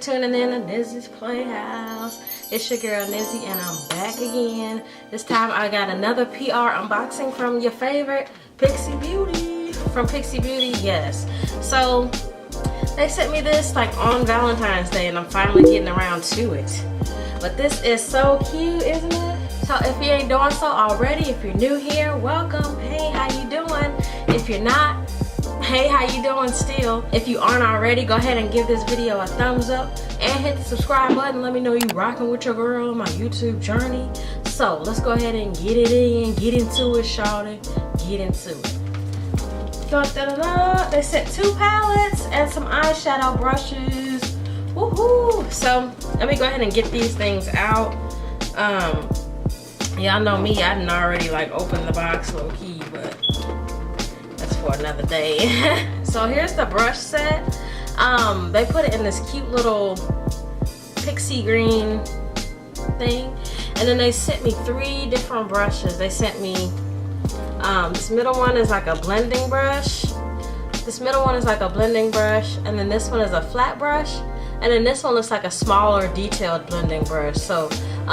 tuning in to Nizzy's Playhouse. It's your girl Nizzy and I'm back again. This time I got another PR unboxing from your favorite Pixi Beauty. From Pixi Beauty, yes. So they sent me this like on Valentine's Day and I'm finally getting around to it. But this is so cute, isn't it? So if you ain't doing so already, if you're new here, welcome. Hey, how you doing? If you're not, hey, how you doing still? If you aren't already, go ahead and give this video a thumbs up and hit the subscribe button. Let me know you rocking with your girl on my YouTube journey. So let's go ahead and get it in, get into it, shawty. Get into it. Da-da-da-da. They sent 2 palettes and some eyeshadow brushes. Woohoo! So let me go ahead and get these things out. Y'all know me, I didn't already like open the box low key, but that's for another day. So here's the brush set. They put it in this cute little pixie green thing, and then they sent me 3 different brushes. They sent me this middle one is like a blending brush. This middle one is like a blending brush, and then this one is a flat brush, and then this one looks like a smaller detailed blending brush. So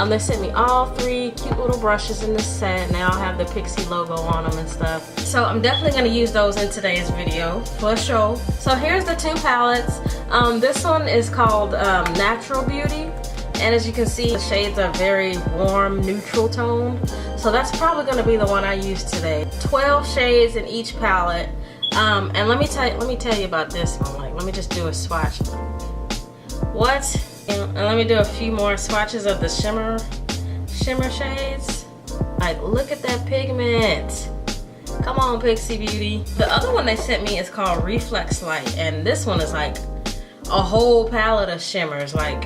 they sent me all 3 cute little brushes in this set, and they all have the Pixi logo on them and stuff. So I'm definitely going to use those in today's video for sure. So here's the 2 palettes. This one is called Natural Beauty, and as you can see, the shades are very warm, neutral tone. So that's probably going to be the one I use today. 12 shades in each palette. And let me tell you about this one. Like, let me just do a swatch. What? And let me do a few more swatches of the shimmer shades. Like, look at that pigment. Come on, Pixi Beauty. The other one they sent me is called Reflex Light, and this one is like a whole palette of shimmers. Like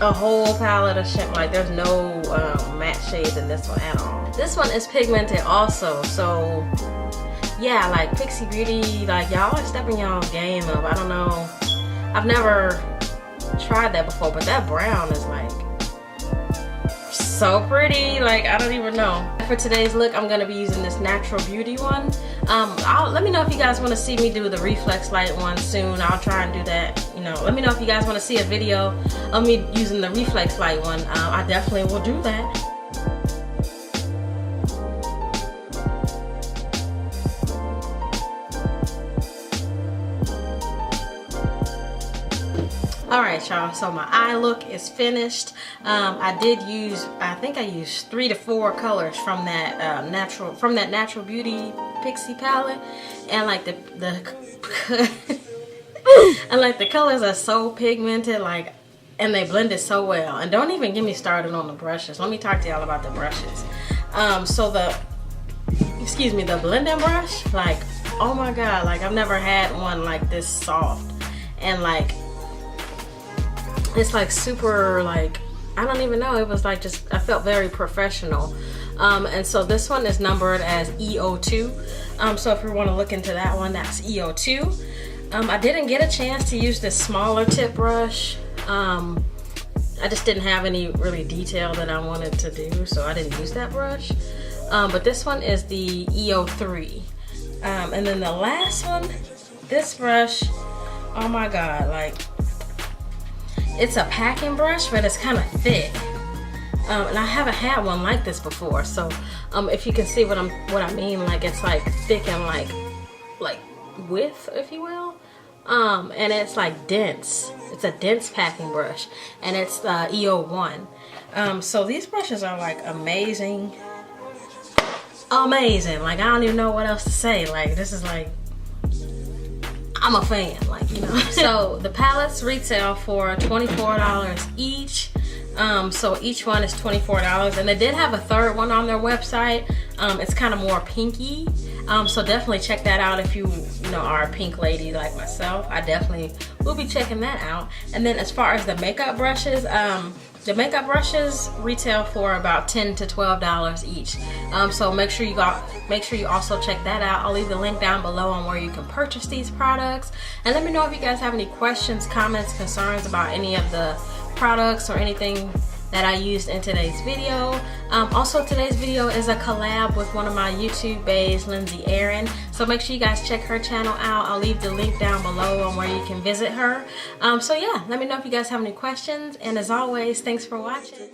a whole palette of shimmer. Like, there's no matte shades in this one at all. This one is pigmented also, so yeah, like Pixi Beauty, like y'all are stepping y'all game up. I don't know, I've never tried that before, but that brown is like so pretty. Like, I don't even know. For today's look, I'm gonna be using this Natural Beauty one. Let me know if you guys want to see me do the Reflex Light one soon. I'll try and do that. You know, let me know if you guys want to see a video of me using the Reflex Light one. I definitely will do that. Alright y'all, so my eye look is finished. I think I used 3 to 4 colors from that Natural Beauty Pixi palette, and like the and like the colors are so pigmented, like, and they blended so well. And don't even get me started on the brushes. Let me talk to y'all about the brushes. So the blending brush, like, oh my god, like I've never had one like this soft, and like it's like super, like, I don't even know, it was like just, I felt very professional. And so this one is numbered as EO2. So if you want to look into that one, that's EO2. I didn't get a chance to use this smaller tip brush. I just didn't have any really detail that I wanted to do, so I didn't use that brush. But this one is the EO3. And then the last one, this brush, oh my god, like, it's a packing brush, but it's kind of thick, and I haven't had one like this before. So if you can see what I mean, like, it's like thick and like width, if you will, and it's like dense. It's a dense packing brush, and it's EO1. So these brushes are like amazing. Like, I don't even know what else to say. Like, this is like, I'm a fan, like, you know. So the palettes retail for $24 each. So each one is $24, and they did have a third one on their website. It's kind of more pinky. So definitely check that out if you are a pink lady like myself. I definitely will be checking that out. And then as far as the makeup brushes, the makeup brushes retail for about $10 to $12 each. So make sure you also check that out. I'll leave the link down below on where you can purchase these products. And let me know if you guys have any questions, comments, concerns about any of the products or anything that I used in today's video. Also, today's video is a collab with one of my YouTube babes, Lindsay Erin. So make sure you guys check her channel out. I'll leave the link down below on where you can visit her. So yeah, let me know if you guys have any questions. And as always, thanks for watching.